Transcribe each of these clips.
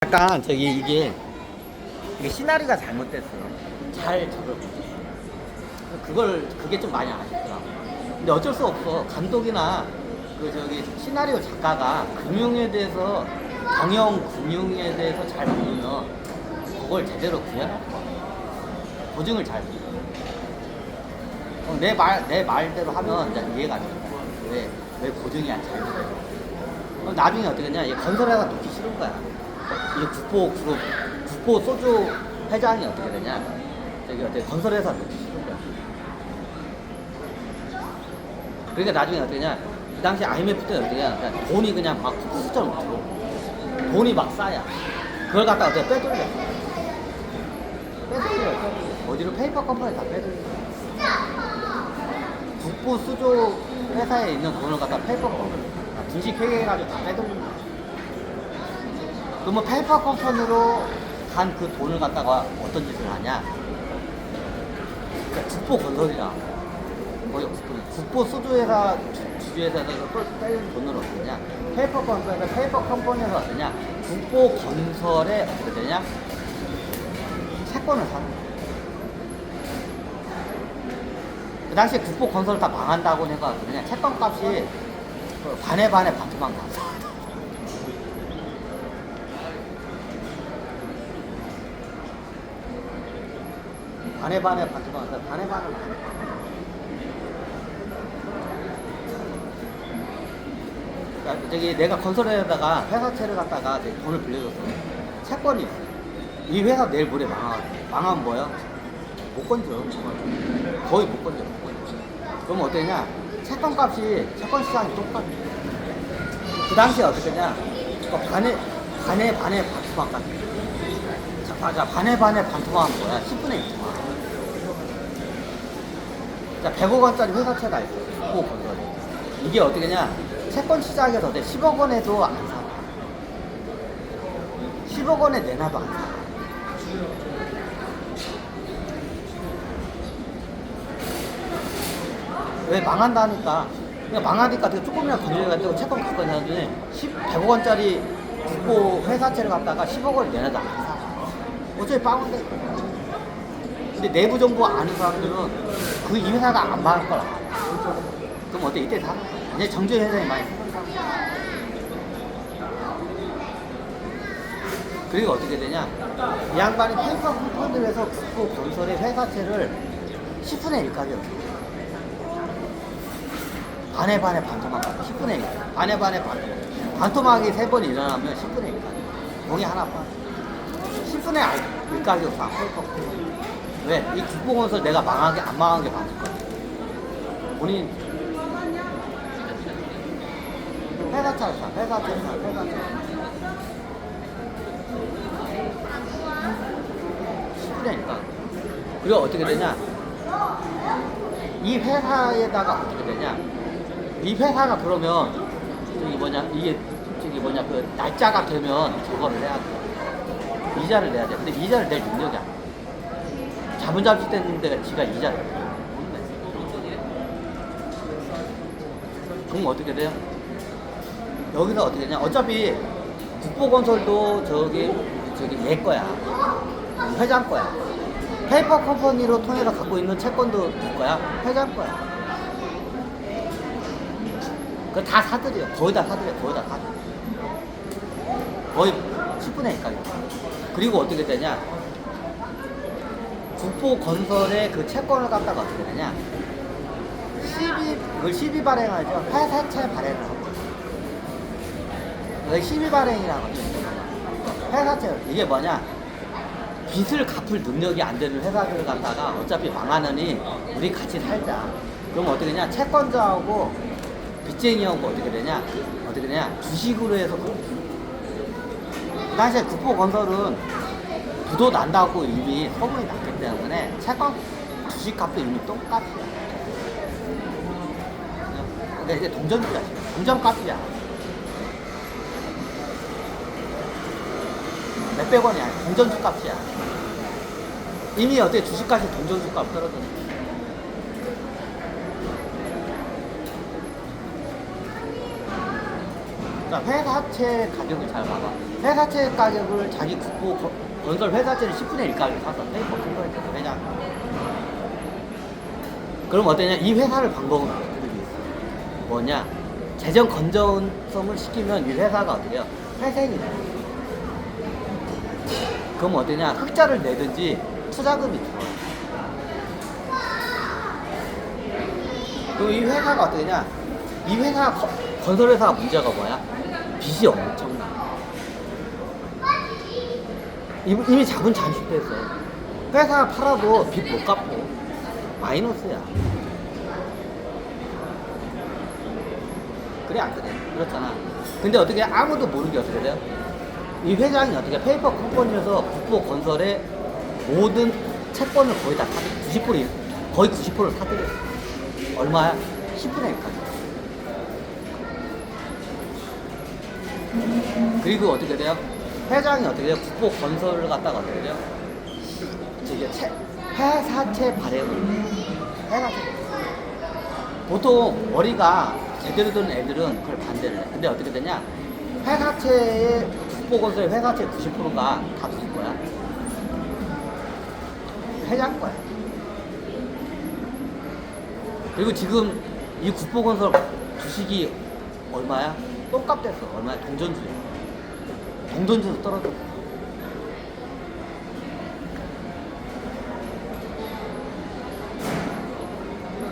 약간 이게 시나리오가 잘못됐어. 잘 저걸 그게 좀 많이 아쉽더라고. 근데 어쩔 수 없어. 감독이나 시나리오 작가가 금융에 대해서 경영 금융에 대해서 잘 모르면 그걸 제대로 구현할 거야. 보증을 잘 못. 내 말대로 하면 이제 이해가 돼. 왜 보증이 안 잘 돼? 나중에 어떻게 했냐? 얘 건설회사 놓기 싫은 거야. 이 국보 소주 회장이 어떻게 되냐? 어떻게 건설회사 놓기 싫은 거야. 그러니까 나중에 어떻게 되냐? 그 당시 IMF 때 어떻게 되냐? 그냥 돈이 그냥 막 푸스처럼 들어. 돈이 막 쌓여. 그걸 갖다가 어떻게 빼돌려. 어디로 페이퍼 컴퍼니 다 빼돌려. 국보 수조 회사에 있는 돈을 갖다 페이퍼 컴퍼니 주식 회계해가지고 다 빼돌린다. 그러면 페이퍼 컴퍼니로 간 그 돈을 갖다가 어떤 짓을 하냐? 그러니까 국보 건설이라 거의 국보 수주회사 주주회사에서 또 빼는 돈을 어떠냐? 페이퍼 컴퍼니에서 어떠냐? 국보 건설에 어떻게 되냐? 채권을 사는 거야. 그 당시에 국보 건설 다 망한다고 해서 그냥 채권 값이 반에 반토막 났어. 반에 반토막 났어. 반에 반을 그러니까 내가 건설에다가 회사채를 갖다가 돈을 빌려줬어. 채권이 있어. 이 회사 내일 모레 망하면 뭐야? 못 건져. 거의 못 건져. 그럼 어떠냐? 채권 시장이 똑같아. 그 당시에 어떻게 했냐? 반에 반토막 같아. 맞아. 반에 반토막은 뭐야? 10분의 1토막. 자, 100억 원짜리 회사채가 있어. 국보 건설에. 이게 어떻게 냐? 채권 시장에서 10억 원에도 안 사. 10억 원에 내놔도 안 사. 왜 망한다니까. 그냥 망하니까 되게 조금이라도 건드려가지고 채권 갖고 있는데 100억 원짜리 국보 회사채를 갖다가 10억 원을 내놔도 안 사. 어차피 빵인데. 근데 내부 정보 아는 사람들은 이 회사가 안 망할 걸 알아. 그럼 어때? 이때 사? 이제 정주행 회사에 많이 사. 그리고 어떻게 되냐? 이 양반이 페이퍼 컴퍼니에서 국보 건설의 회사채를 10분의 1 가격. 반에 반토막 가격. 10분의 1. 반에 반토막. 반토막이 3번 일어나면 10분의 1 가격. 공이 하나 파. 10분의 1 가격 사. 페이퍼 컴퍼니. 왜? 이 국보 건설 내가 안 망하게 받을 거야. 본인 회사차를 사. 회사차를 사. 그리고 어떻게 되냐? 이 회사에다가 어떻게 되냐? 이 회사가 그러면 그 날짜가 되면 저거를 해야 돼. 이자를 내야 돼. 근데 이자를 낼 능력이 안 돼. 자본 잠식됐는데 지가 이자를 못 내. 그럼 어떻게 돼요? 여기서 어떻게 되냐? 어차피 국보건설도 얘 거야. 회장 거야. 페이퍼 컴퍼니로 통해서 갖고 있는 채권도 누구 거야? 회장 거야. 그거 다 사들여. 거의 다 사들여. 거의 10분의 1까지. 그리고 어떻게 되냐? 국보 건설의 그 채권을 갖다가 어떻게 되냐? 그걸 12 발행하죠. 회사채 발행을 하고. 그걸 12 발행이라고 하죠. 회사채. 이게 뭐냐? 빚을 갚을 능력이 안 되는 회사들을 갖다가 어차피 망하느니 우리 같이 살자. 그럼 어떻게 되냐? 채권자하고 빚쟁이하고 어떻게 되냐? 주식으로 해서 그 당시에 국보건설은 부도 난다고 이미 소문이 났기 때문에 채권 주식값도 이미 똑같이야. 근데 이제 동전주야. 동전값이야. 몇백 원이 아니야. 동전주 값이야. 이미 어때 주식값이 동전주 값 떨어졌어. 자, 회사채 가격을 잘 봐봐. 회사채 가격을 자기 건설 회사채를 10분의 1 가격에 샀어. 페이퍼 컨버레이터 회장. 그럼 어떠냐? 이 회사를 방법은 어떻게 있어? 뭐냐? 재정 건전성을 시키면 이 회사가 어떻게 해요? 회생이 돼. 그럼 어떠냐? 흑자를 내든지 투자금이 들어와. 그럼 이 회사가 어떠냐? 이 회사 건설회사가 문제가 뭐야? 빚이 엄청나. 이미 자본 잠식됐어. 회사 팔아도 빚 못 갚고 마이너스야. 그래 안 그래? 그렇잖아. 근데 어떻게 아무도 모르는 게 어떻게 돼요? 이 회장이 어떻게 페이퍼 컴퍼니에서 국보 건설의 모든 채권을 거의 다 사들여. 90% 거의 90%를 사들였어. 얼마야? 10분의 1까지. 그리고 어떻게 돼요? 회장이 어떻게 돼요? 국보 건설을 갖다가 어떻게 돼요? 이게 회사채 발행을 회사채. 보통 머리가 제대로 된 애들은 그걸 반대를 해. 근데 어떻게 되냐? 회사채의 국보 건설의 회사채 90%가 다 누구 거야? 회장 거야. 그리고 지금 이 국보 건설 주식이 얼마야? 똥값 됐어. 얼마야? 동전주야. 동전주도 떨어졌어.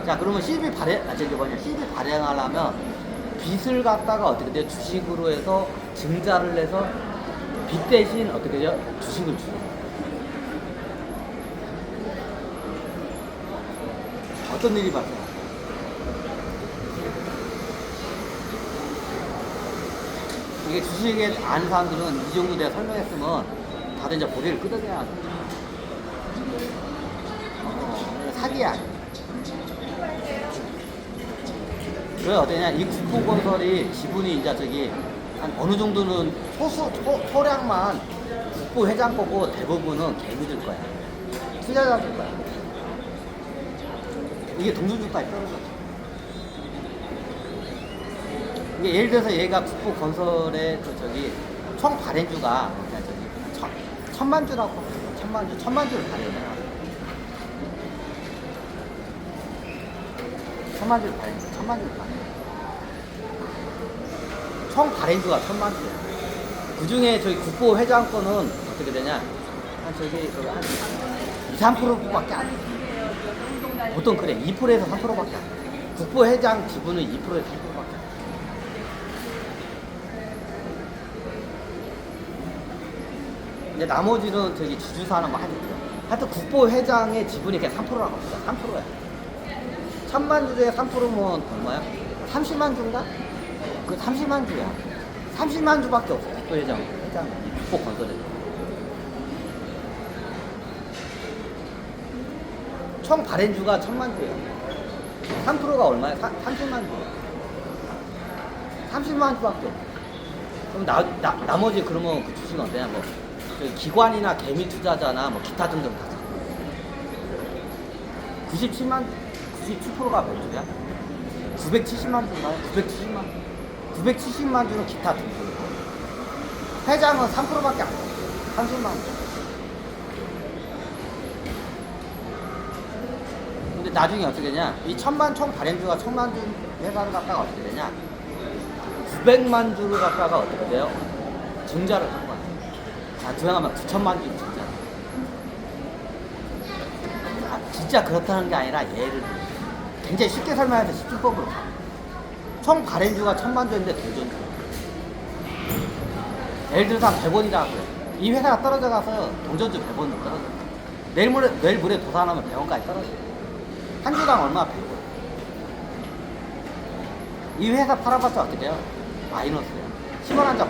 자, 그러면 CB 발행하려면 빚을 갖다가 어떻게 돼요? 주식으로 해서 증자를 해서 빚 대신 어떻게 돼요? 주식을 주는 거예요. 어떤 일이 발생해요? 이게 주식에 아는 사람들은 이 정도 내가 설명했으면 다들 이제 고개를 끄덕여야 돼. 사기야. 왜 어떠냐? 이 국보건설이 지분이 이제 저기 한 어느 정도는 소량만 국보 회장 거고 대부분은 개미들 거야. 투자자들 거야. 이게 동전주까지 떨어졌죠. 이게 예를 들어서 얘가 국보 건설의 총 발행주가 저기 1000만주라고 1000만주를 발행해요. 1000만주를 발행. 총 발행주가 1000만주야. 그 중에 저기 국보 회장 거는 어떻게 되냐? 한 2, 3%밖에 안 돼. 보통 그래. 2%에서 3%밖에 안 돼. 국보 회장 지분은 2%에서 3%밖에 안 돼. 이제 나머지는 저기 지주사는 뭐 하니까. 하여튼 국보 회장의 지분이 그냥 3%라고 합니다. 3%야. 1000만 주 중에 3%면 얼마야? 30만 주인가? 그 30만 주야. 30만 주밖에 없어. 국보 회장, 국보 건설에. 총 발행주가 1000만 주예요. 3%가 얼마야? 30만 주. 30만 주밖에 없어. 그럼 나머지 그러면 그 주식은 어때냐? 뭐 기관이나 개미 투자자나 뭐 기타 등등 다. 97%가 몇 주야? 970만 주인가요? 970만 주는 기타 등등. 회장은 3%밖에 안 돼. 30만 주. 근데 나중에 어떻게 되냐? 이 총 발행주가 1000만 주 회사를 갖다가 어떻게 되냐? 900만 주를 갖다가 어떻게 돼요? 증자를 한 거야. 자, 주행하면 9천만 주 증자. 진짜 그렇다는 게 아니라 예를 굉장히 쉽게 설명해서 십주법으로 총 발행주가 1000만 주인데 동전주. 예를 들어서 100원이라 그래. 이 회사가 떨어져 가서 동전주 100원으로 떨어져. 내일 모레 도산하면 100원까지 떨어져. 한 주당 얼마? 100원. 이 회사 팔아봤자 어떻게 돼요? 마이너스야. 10원 한 장.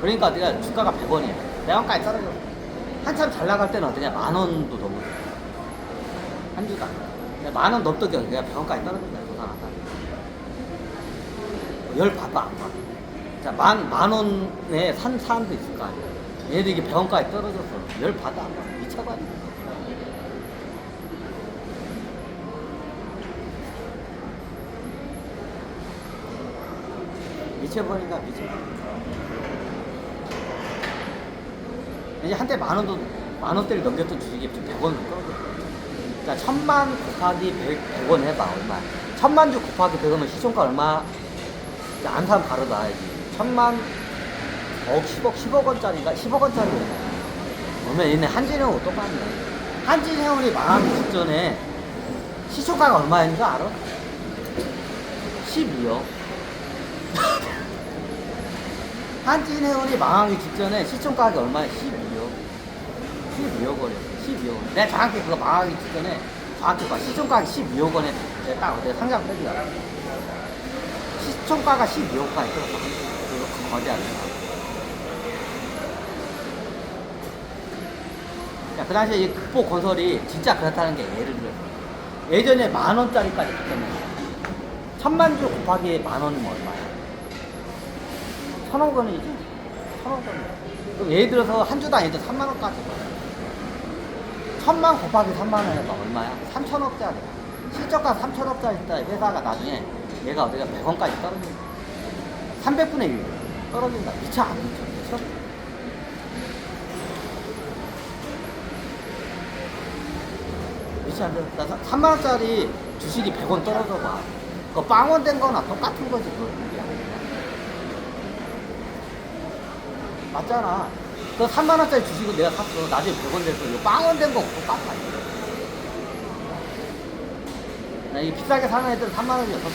그러니까 내가 주가가 100원이야. 100원까지 떨어져. 한참 잘 나갈 때는 어떠냐? 10,000원도 넘어. 한 주당. 10,000원 넘던 게 내가 100원까지 떨어진다. 도산하다. 열 받아, 안 받아. 자, 만 원에 산 사람도 있을 거 아니야. 얘들 이게 100원까지 떨어졌어. 열 받아, 안 받아. 미쳐가지고. 미쳐버리니까 미쳐. 이제 한때 만 원대를 넘겼던 주식이 지금 100원을 떨어져. 그러니까 1000만 곱하기 100원 해봐 얼마? 1000만 주 곱하기 100원은 시총가 얼마? 안 사면 바로 나와야지. 1000만 10억 원짜리가 10억 원짜리. 그러면 얘네 한진해운 똑같네. 한진해운이 망하기 직전에 시총가가 얼마인 줄 알아? 12억. 한진해운이 망하기 직전에 시총가격이 얼마야? 12억 원이었어. 12억 원. 내가 정확히 그거 망하기 직전에 정확히 봐. 시총가격이 12억 원에 딱 어때? 상장 폐지야. 시총가가 12억까지 들었어. 그거 거대하게. 그 당시에 이 극보건설이 진짜 그렇다는 게 예를 들어서 예전에 10,000원짜리까지 붙었는데 1000만 주 곱하기 10,000원이면 얼마야? 1,000억 원이지? 1,000억 원. 그럼 예를 들어서 한 주당 예를 들어 3만 원까지 벌어요. 1,000만 곱하기 3만 원 해봐 얼마야? 3,000억짜리. 실적가 3,000억짜리 회사가 나중에 얘가 어디가 100원까지 떨어진다. 300분의 1 떨어진다. 미쳐 안 미쳐? 미쳐? 미쳐 안 돼. 3만 원짜리 주식이 100원 떨어져 봐. 그거 빵원 된 거나 똑같은 거지 그거. 맞잖아. 그 3만 원짜리 주식을 내가 샀어. 나중에 100원 됐어. 이거 빵원 된 거 똑같아. 나 이 비싸게 사는 애들은 3만 원이었었어.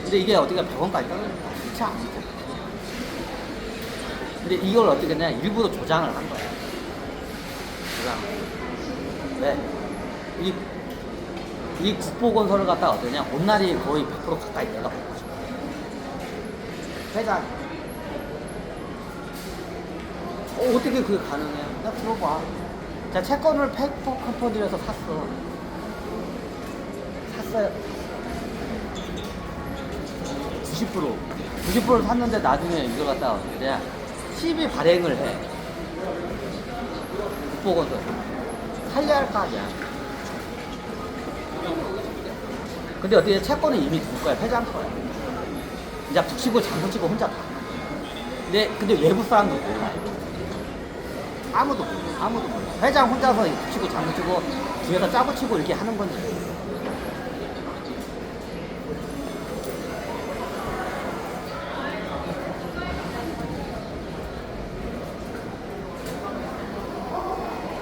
근데 이게 어디가 100원까지 떨어진다. 미쳐 안 미쳐? 근데 이걸 어떻게 했냐? 일부러 조장을 한 거야. 조장을. 왜? 이 국보건설을 갖다가 어떠냐? 온날이 거의 100% 가까이 내가 먹고 싶어. 회장. 어떻게 그게 가능해? 나 들어봐. 자, 채권을 페이퍼 컴퍼니에서 샀어. 샀어요. 90%를 샀는데 나중에 이걸 갖다가 어떻게 돼? 시비 발행을 해. 국보건설. 살려야 할 거 아니야. 근데 어떻게 채권은 이미 누구 거야? 회장 거야. 이제 북치고 장구치고 혼자 다. 근데 외부 사람도 몰라. 아무도 몰라. 회장 혼자서 북치고 장구치고 뒤에서 짜고치고 이렇게 하는 건지.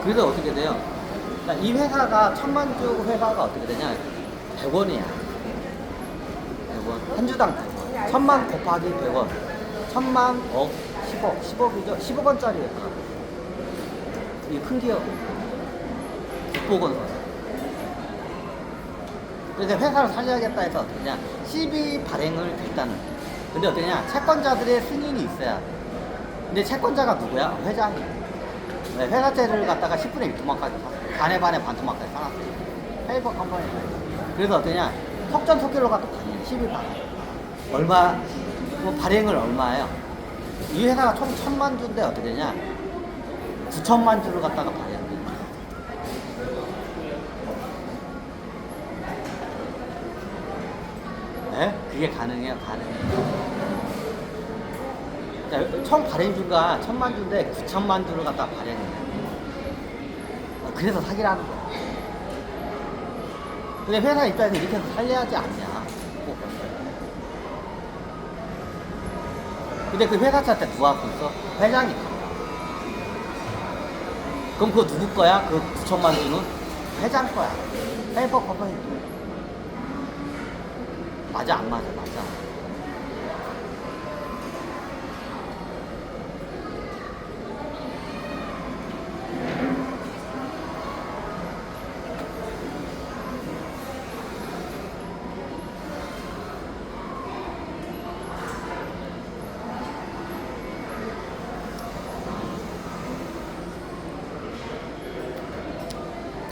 그래서 어떻게 돼요? 그러니까 이 회사가 1000만 주 회사가 어떻게 되냐? 100원이야. 100원. 한 주당 100원. 1000만 곱하기 100원. 1000만, 10억이죠? 10억 원짜리였다. 이 큰 기업. 국보건설. 그래서 회사를 살려야겠다 해서 어떻게냐? 시비 발행을 됐다는. 근데 어떻게냐? 채권자들의 승인이 있어야 돼. 근데 채권자가 누구야? 회장이야. 네, 회사채를 갖다가 10분의 1 토막까지 샀어. 반에 반 토막까지 사놨어요. 페이퍼 컴퍼니. 그래서 어떠냐? 속전속결로 갖다 발행. 12만. 얼마, 뭐 발행을 얼마예요? 이 회사가 총 1000만 주인데 어떻게 되냐? 9천만 주를 갖다가 발행해. 네? 그게 가능해요? 가능해요. 총 발행주가 1000만 주인데 9천만 주를 갖다 발행해. 그래서 사기라는 거야. 근데 회사 입장에서 이렇게 해서 살려야지 않냐. 근데 그 회사 차 때 누가 갖고 있어? 회장이. 그럼 그거 누구 거야? 그 9천만 주는? 회장 거야. 페이퍼 컴퍼니. 맞아, 안 맞아? 맞아.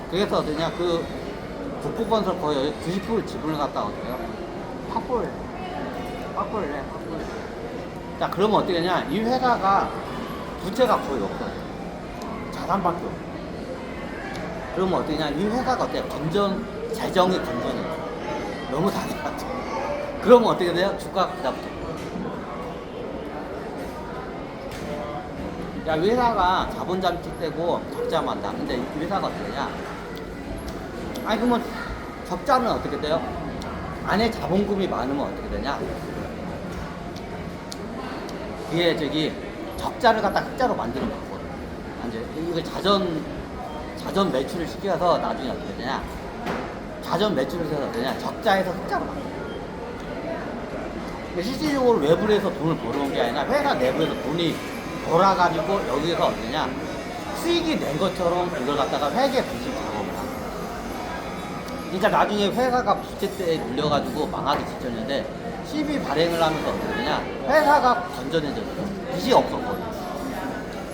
그래서 어떠냐, 그 국보건설 거의 90% 지분을 갖다가 어때요? 확보를 해. 자, 그러면 어떻게 되냐, 이 회사가 부채가 거의 없어요. 자산밖에 없어. 그러면 어떻게 되냐, 이 회사가 어때요? 재정이 건전해. 너무 단순하죠. 그러면 어떻게 돼요? 주가가 그다음부터 야, 회사가 자본 잠식 떼고 적자만 한다. 근데 이 회사가 어떻게 되냐? 아니, 그러면 적자는 어떻게 돼요? 안에 자본금이 많으면 어떻게 되냐? 이게 적자를 갖다 흑자로 만드는 거거든. 이제 이걸 자전 매출을 시켜서 나중에 어떻게 되냐? 자전 매출을 해서 어떻게 되냐? 적자에서 흑자로 만들어. 실질적으로 외부에서 돈을 벌어온 게 아니라 회사 내부에서 돈이 벌어가지고 여기서 어떠냐? 수익이 낸 것처럼 이걸 갖다가 회계 부식 작업을 하는 거야. 그러니까 나중에 회사가 부채 때에 물려가지고 망하기 직전인데 CB 발행을 하면서 어떻게 되냐? 회사가 건전해졌어. 빚이 없었거든.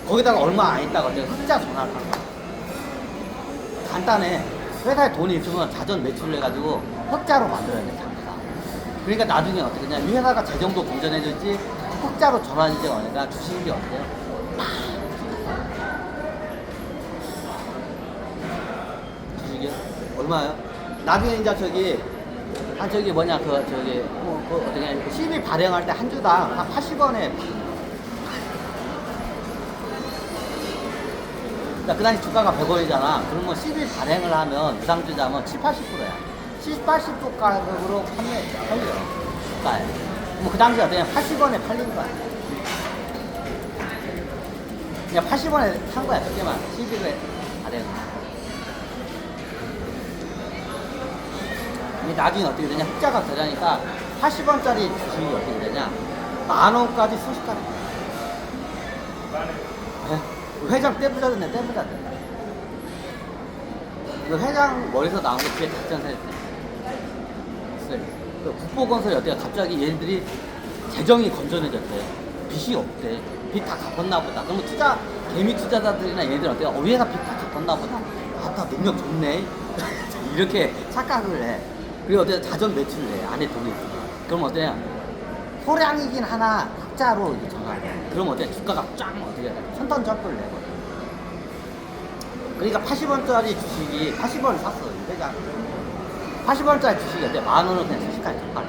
거기다가 얼마 안 있다가 어떻게 흑자 전환을 한 거야. 간단해. 회사에 돈이 있으면 자전 매출을 해가지고 흑자로 만들어야 돼, 장사. 그러니까 나중에 어떻게 되냐? 이 회사가 재정도 건전해졌지, 흑자로 전환이 되니까 주식이 어때요? 주식이 얼마예요? 나중에 이제 어떻게 CB 발행할 때 한 주당 한 80원에 그 당시 주가가 100원이잖아. 그러면 CB 발행을 하면 유상주자면 7, 80%야. 70, 80% 가격으로 팔려. 주가에. 뭐 그 당시 어떻게 80원에 팔린 거야. 그냥 80원에 산 거야. 그게만 CB를 발행을. 나중에 어떻게 되냐? 흑자가 되려니까 80원짜리 주식이 어떻게 되냐? 10,000원까지 순식간에. 회장 떼부자됐네. 그 회장 머리에서 나온 게 뒤에 작전사였대. 국보건설이 어때요? 갑자기 얘네들이 재정이 건전해졌대. 빚이 없대. 빚 다 갚았나 보다. 그러면 개미 투자자들이나 얘네들 어때요? 이 회사 빚 다 갚았나 보다. 나 능력 좋네. 이렇게 착각을 해. 그리고 어때요? 자전 매출을 해. 안에 돈이 있어. 그럼 어때요? 소량이긴 하나 흑자로 전환해. 그럼 어때요? 주가가 쫙 어떻게 해? 천탄 점프를 내거든. 그러니까 80원짜리 주식이 80원을 샀어. 이 회장. 80원짜리 주식이 어때요? 10,000원을 그냥 순식간에 접근해.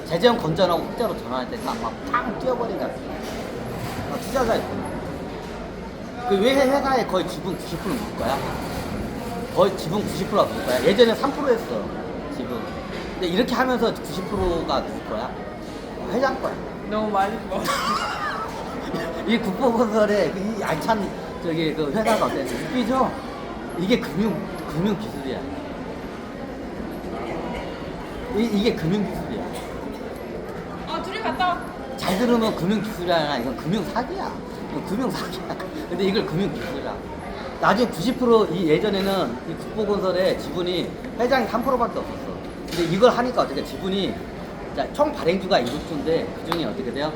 재정 건전하고 흑자로 전환할 때 팍 뛰어버린다. 투자자의 돈. 그 회사에 거의 지분 90%는 누굴 거야? 거의 지분 90%가 누굴 거야? 예전에 3%였어, 지분. 근데 이렇게 하면서 90%가 누굴 거야? 회장 거야. 너무 많이 먹어. 이 국보건설의 이 알찬 그 회사가 어때? 웃기죠? 이게 금융 기술이야. 이게 금융 기술이야. 둘이 갔다 와. 잘 들으면 금융 기술이 아니라 이건 금융 사기야. 이건 금융 사기야. 근데 이걸 금융 기술이야. 나중에 90% 예전에는 이 국보건설의 지분이 회장이 3%밖에 없었어. 근데 이걸 하니까 어떻게 지분이 총 발행주가 7주인데 그 중에 어떻게 돼요?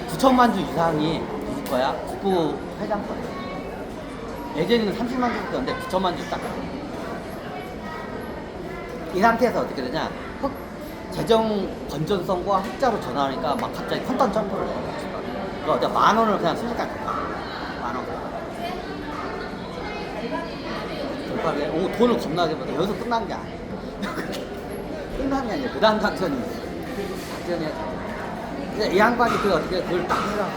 9천만 주 이상이 누구 거야? 국보 회장 거야. 예전에는 30만 주였는데 9천만 주 딱. 이 상태에서 어떻게 되냐? 재정 건전성과 흑자로 전환하니까 막 갑자기 컨턴 점프를 해. 그러니까 10,000원을 그냥 순식간에 갚아. 10,000원. 돈을 겁나게 받아. 여기서 끝난 게 아니야. 끝난 게 아니야. 그 다음 작전이 있어. 작전이야, 작전. 근데 이 양반이 어떻게 그걸 딱 해라.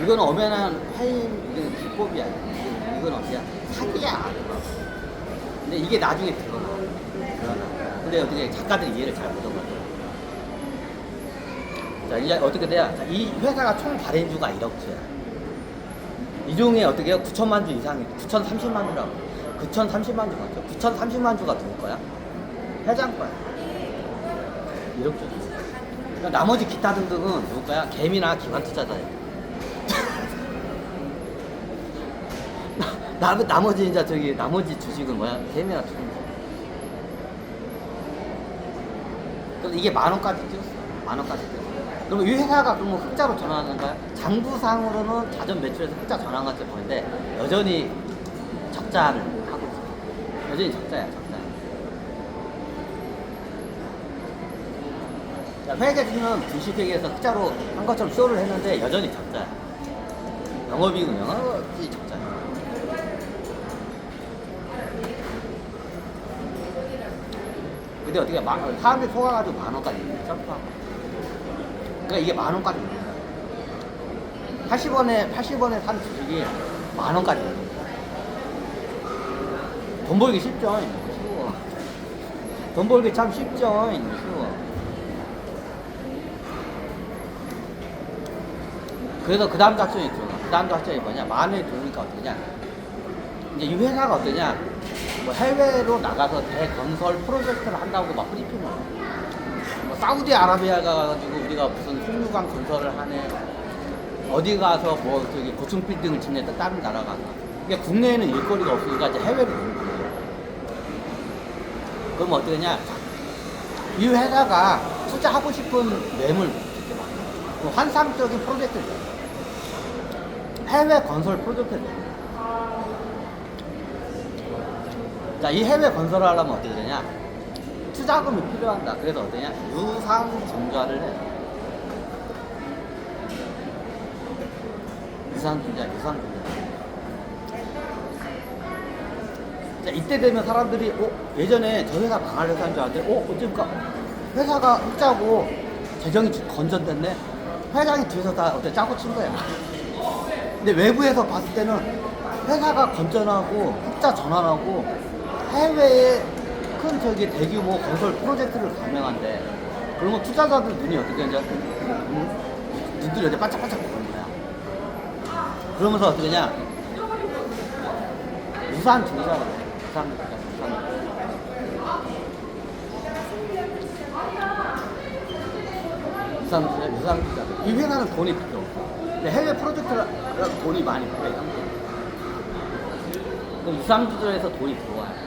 이건 엄연한 이건 비법이야. 이건 어디야? 사기야. 근데 이게 나중에 드러나. 근데 어떻게 작가들이 이해를 잘 못한 거야. 자, 이제 어떻게 돼야? 이 회사가 총 발행주가 1억주야. 이 중에 어떻게 해요? 9천만 주 이상이 9,030만 주라고. 9,030만 주 맞죠? 9,030만 주가 누구 거야? 회장 거야. 1억주. 그러니까 나머지 기타 등등은 누구 거야? 개미나 기관 투자자야. 나머지 나머지 주식은 뭐야? 개미나 주식. 그래서 이게 10,000원까지 뛰었어. 10,000원까지 뛰었어. 그럼 이 회사가 그러면 흑자로 전환하는 거야? 장부상으로는 자전 매출에서 흑자 전환 같이 보이는데 여전히 적자를 하고 있어. 여전히 적자야. 회계주는 주식회계에서 흑자로 한 것처럼 쇼를 했는데 여전히 적자야. 영업이익은 영업이 적자야. 근데 어떻게 사람들이 속아가지고 10,000원까지 점프하고. 그러니까 이게 10,000원까지 올린다. 80원에 산 주식이 10,000원까지 올린다. 돈 벌기 쉽죠? 쉬워. 돈 벌기 참 쉽죠? 쉬워. 그래서 그 다음 작전이 들어가. 그 다음 작전이 뭐냐? 10,000원이 들어오니까 어떠냐? 이제 이 회사가 어떠냐? 뭐 해외로 나가서 대건설 프로젝트를 한다고 막 브리핑을 해. 뭐 사우디아라비아 가가지고 우리가 무슨 석유광 건설을 하네. 어디 가서 뭐 저기 고층 빌딩을 짓네. 다른 나라 가서. 그러니까 국내에는 일거리가 없으니까 이제 해외로 오는 거예요. 그럼 어떠냐? 이 회사가 투자하고 싶은 매물 이렇게 막 환상적인 프로젝트를 해외 건설 프로젝트를 자, 이 해외 건설을 하려면 어떻게 되냐? 투자금이 필요한다. 그래서 어떠냐? 유상증자를 해. 유상증자. 자, 이때 되면 사람들이, 예전에 저 회사 망할 회사인 줄 알았는데, 어쩌니까 회사가 흑자고 재정이 건전됐네? 회장이 뒤에서 다 짜고 친 거야. 근데 외부에서 봤을 때는 회사가 건전하고 흑자 전환하고 해외에 큰 대규모 건설 프로젝트를 감행한데 그러면 투자자들 눈이 어떻게 하냐? 눈들이 어디 반짝반짝 보는 거야. 그러면서 어떻게 하냐? 유산 증자를 해. 유산 증자. 이 회사는 돈이 필요 없어. 근데 해외 프로젝트라 돈이 많이 필요해. 그럼 유상증자에서 돈이 들어와요.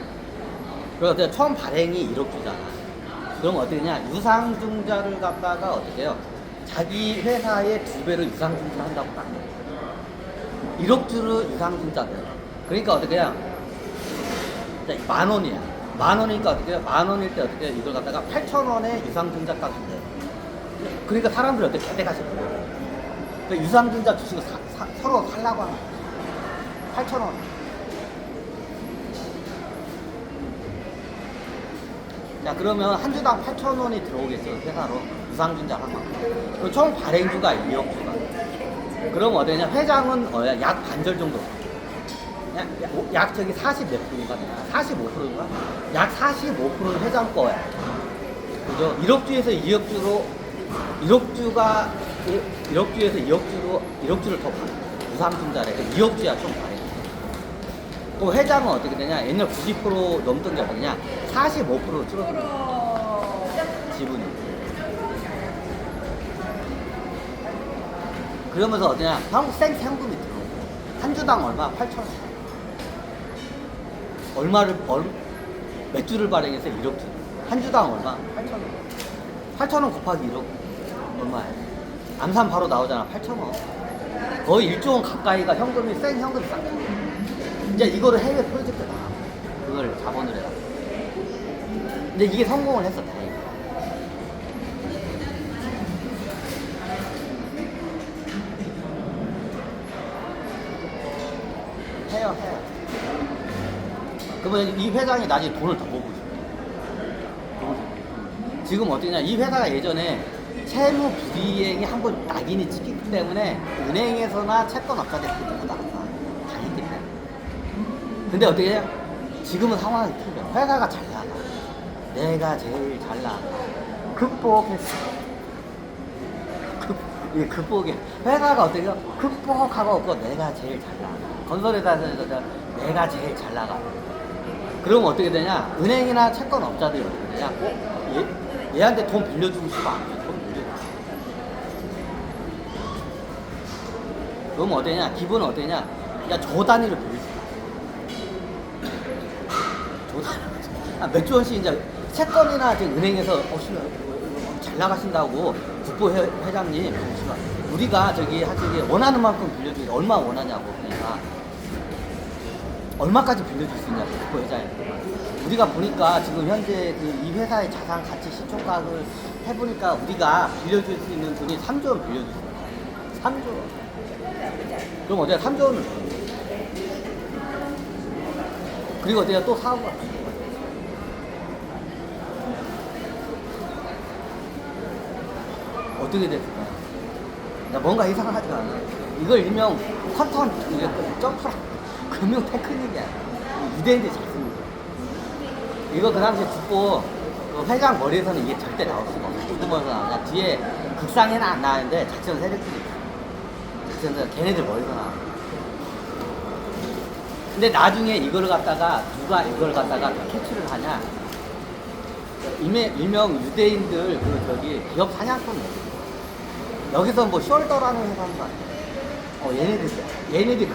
그래서 처음 발행이 1억 주잖아. 그럼 어떻게 되냐? 유상증자를 갖다가 어떻게 해요? 자기 회사의 2배로 유상증자 한다고 딱. 1억 주를 유상증자를 해요. 그러니까 어떻게 해요? 10,000원이야. 10,000원이니까 어떻게 해요? 10,000원일 때 어떻게 해요? 이걸 갖다가 8,000원에 유상증자 값을 내. 그러니까 사람들이 어떻게 개대가시 보여. 그 유상증자 주식을 서로 살라고 하는 거야. 8,000원. 자, 그러면 한 주당 8,000원이 들어오겠죠, 회사로. 유상증자 하면. 그럼 총 발행주가 2억 주가. 그럼 어디냐? 회장은 약 반절 정도. 약 저기 40 몇 프로가 되나? 45%인가? 약 45%는 회장 거야. 그죠? 1억 주에서 2억 주로, 1억 주에서 2억 주를 더 받아. 유상증자래. 2억 주야, 총 발행. 또 회장은 어떻게 되냐? 옛날 90% 넘던 게 어디냐? 45%로 줄어들어. 지분이. 그러면서 어디냐? 생세금이 들어오고. 한 주당 얼마? 8,000원. 몇 주를 발행해서 1억 주. 한 주당 얼마? 8,000원. 8,000원 곱하기 1억. 얼마야? 암산 바로 나오잖아. 8,000원. 거의 1조 원 가까이가 현금이 싹. 이제 이거를 해외 프로젝트에 나가. 그걸 자본을 해라. 근데 이게 성공을 했어, 다행히. 해요. 그러면 이 회장이 나중에 돈을 더 벌고 싶어. 지금 어떠냐? 이 회사가 예전에 채무 불이행이 한 번 낙인이 찍히기 때문에 은행에서나 채권 업자들이 모두 나갔어. 당했기 때문에. 근데 어떻게 해요? 지금은 상황이 틀려. 회사가 잘 나가. 내가 제일 잘 나가. 극복했어. 극복해. 회사가 어떻게 해요? 극복하고 없고 내가 제일 잘 나가. 건설회사에서 내가 제일 잘 나가. 그러면 어떻게 되냐? 은행이나 채권 업자들이 어떻게 되냐? 얘한테 돈 빌려주고 싶어 안 돼. 돈 빌려주고 싶어. 그러면 어떠냐? 기분은 어떠냐? 야, 조 단위로 빌려줘. 조 단위. 몇 조 원씩 이제 채권이나 지금 은행에서 잘 나가신다고 국부 회장님, 우리가 저기 원하는 만큼 빌려주기 얼마 원하냐고. 그러니까 얼마까지 빌려줄 수 있냐고 국부 회장님. 우리가 보니까 지금 현재 이 회사의 자산 가치 시총가를 해보니까 우리가 빌려줄 수 있는 돈이 3조 원 빌려줄 수 있어요. 3조 원. 그럼 어디야? 3조 원을 줘. 그리고 어디야? 또 사업을 어떻게 됐을까? 야, 뭔가 이상하지가 않아. 이걸 일명 퀀텀 점프 금융 테크닉이야. 유대인들이 잘 쓰는 거야. 이거 그 당시에 국보 그 회장 머리에서는 이게 절대 나올 수가 없어. 두두머리에서 나오냐. 뒤에 극상에는 안 나왔는데 작전 세력들이 있어. 작전 세력 걔네들 머리에서 나와. 근데 나중에 이걸 갖다가 누가 이걸 갖다가 캐치를 하냐. 일명 유대인들 그 저기 기업 사냥꾼 여기서 뭐 숄더라는 회사인 거 아니야? 얘네들이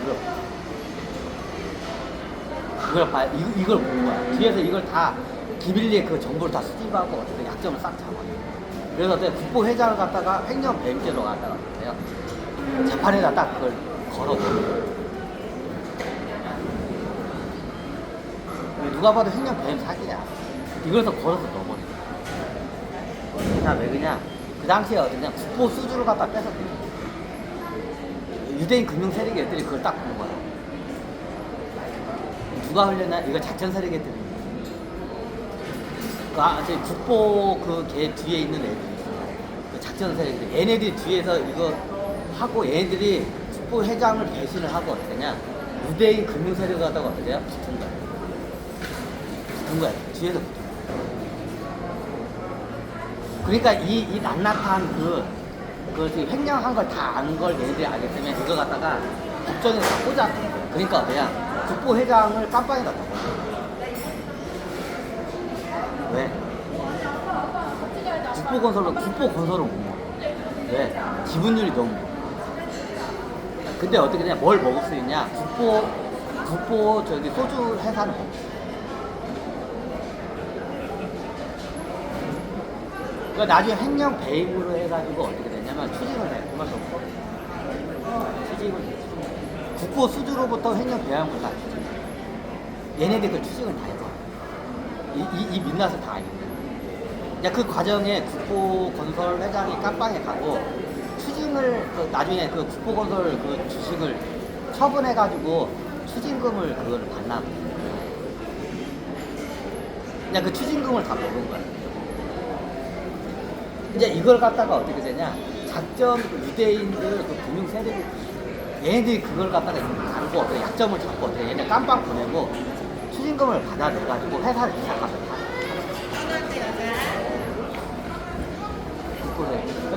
그걸 봐, 이걸 본 거야. 뒤에서 이걸 다 기밀리에 그 정보를 다 수집하고 어떻게 약점을 싹 잡아. 그래서 어때 국보 회장을 갖다가 횡령 배임죄로 갖다가 어때요? 재판에다 딱 그걸 걸어버려. 누가 봐도 횡령 배임 사기야. 이걸서 걸어서 넣어버려. 자, 왜 그냥 그 당시에 어디냐 국보 수주를 갖다 뺏었대. 유대인 금융 세력 애들이 그걸 딱 본 거야. 누가 흘렸나? 이거 작전 세력 애들이. 저 국보 그 개 뒤에 있는 애들이 있어. 그 작전 세력들. 얘네들이 뒤에서 이거 하고 얘네들이 국보 회장을 배신을 하고 어떠냐? 유대인 금융 세력을 갖다가 어떠냐? 붙은 거야. 붙은 거야. 뒤에서 붙은 거야. 그러니까 이 낱낱한 지금 횡령한 걸 다 아는 걸 얘네들이 알기 때문에 이거 갖다가 국정에서 다 꽂았던 거야. 그러니까 어때야? 국보 회장을 깜빵에다 넣어. 왜? 국보 건설을 못 먹어. 왜? 지분율이 너무 먹어. 근데 어떻게 되냐? 뭘 먹을 수 있냐? 국보 저기 소주 회사를 먹을 수 있어. 그러니까 나중에 횡령 배임으로 해가지고 어떻게 되냐면 추징을 해. 그만 없고. 추징을 해. 국보 수주로부터 횡령 배임을 다 추징. 얘네들 그 추징을 다 해봐. 이 민낯을 다 알게 돼. 그 과정에 국보 건설 회장이 깜빵에 가고 추징을 나중에 그 국보 건설 그 주식을 처분해가지고 추징금을 그거를 반납. 그 추징금을 다 먹은 거야. 이제 이걸 갖다가 어떻게 되냐? 작전 유대인들 그 금융 세력이 얘네들이 그걸 갖다가 알고 어떻게 약점을 잡고 어떻게 얘네 깜빵 보내고 추징금을 받아내가지고 회사를 이사가서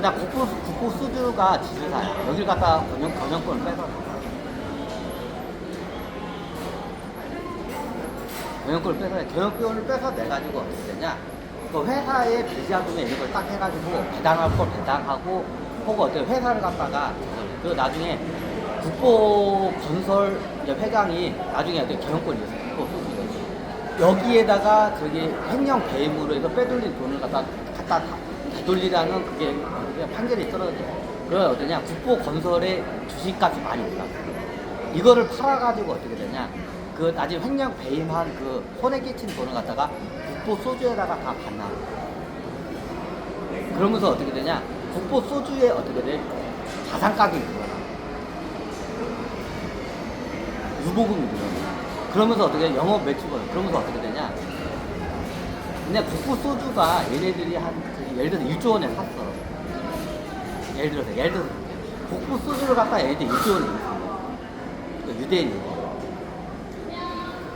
나 국보 수주가 지주사야. 여길 갖다가 경영권을 뺏어. 경영권을 뺏어 내가지고 어떻게 되냐? 그 회사의 비자금에 이런 걸 딱 해가지고 배당할 걸 배당하고 혹은 어떻게 회사를 갖다가 그 나중에 국보 건설 회장이 나중에 어떻게 경영권이 있어요. 국보 수주 여기에다가 저기 횡령 배임으로 해서 빼돌린 돈을 갖다 되돌리라는 그게 판결이 떨어져. 그래 어떠냐? 국보 건설의 주식값이 많이 올라. 이거를 팔아가지고 어떻게 되냐? 그 나중에 횡령 배임한 그 손해 끼친 돈을 갖다가 국보 소주에다가 다 반납. 그러면서 어떻게 되냐? 국보 소주에 어떻게 돼? 자산 가격이 늘어나. 유보금이 늘어나. 그러면서 어떻게 돼? 영업 매출가. 그러면서 어떻게 되냐? 근데 국보 소주가 얘네들이 예를 들어서 1조 원에 샀어. 예를 들어서 국보 소주를 갖다 얘네들 1조 원에 샀어. 유대인이.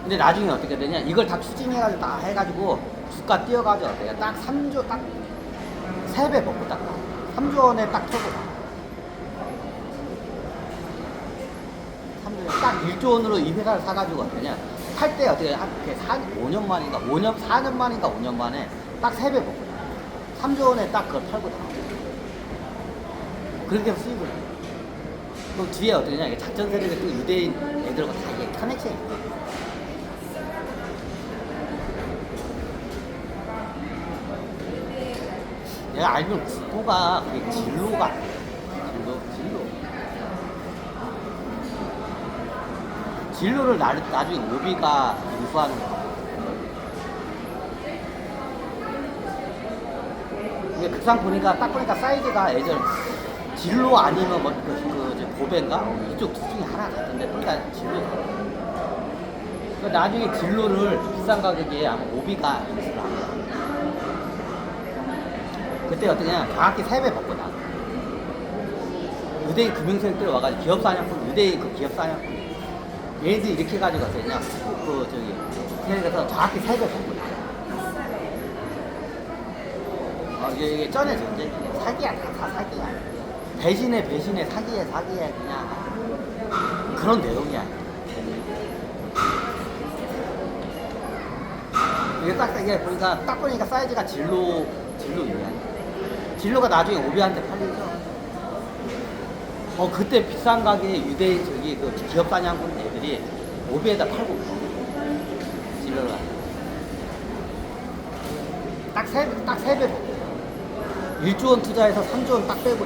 근데 나중에 어떻게 되냐? 이걸 다 추징해가지고 다 해가지고 주가 뛰어가지고 어때요? 딱 3조 딱 3배 먹고 딱 3조 원에 딱 털고 나. 3조 원 딱 1조 원으로 이 회사를 사가지고 어떠냐? 할 때 어떻게 한 5년 만인가 4년 만인가 5년 만에 딱 3배 먹고 나. 3조 원에 딱 그걸 팔고 나. 그렇게 해서 수익을 해. 그럼 뒤에 어떻게 되냐? 작전 세력이 또 유대인 애들과 다 이게 커넥션이 있어. 내가 알기로는 국보가 그게 진로가 진로를 나중에 오비가 인수하는 거야. 근데 극상 보니까 딱 보니까 사이즈가 예전 진로 아니면 뭐 보배인가 이쪽 둘 중에 하나 같은데 그러니까 진로. 그러니까 나중에 진로를 비싼 가격에 아마 오비가 인수를 한 거야. 그때 어떻게 냐 정확히 3배 먹고 나. 유대인 금융세력들이 와가지고 기업 사냥꾼, 유대인 그 기업 사냥꾼. 얘네들이 이렇게 해가지고 왔거든요. 그래서 정확히 색을 보고 있어요. 이게 쩐해져. 이제 사기야, 다 사기야. 배신에 사기에 그냥 그런 내용이야. 이게 이게 보니까 딱 보니까 사이즈가 진로 위야. 진로가 나중에 오비한테 팔리죠. 그때 비싼 가게에 유대인 그 기업 사냥꾼 애들이 오비에다 팔고 있어. 진로가 딱 3배 1조 원 투자해서 3조 원 딱 빼고.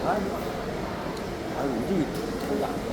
아유, 우리 털이 안 돼.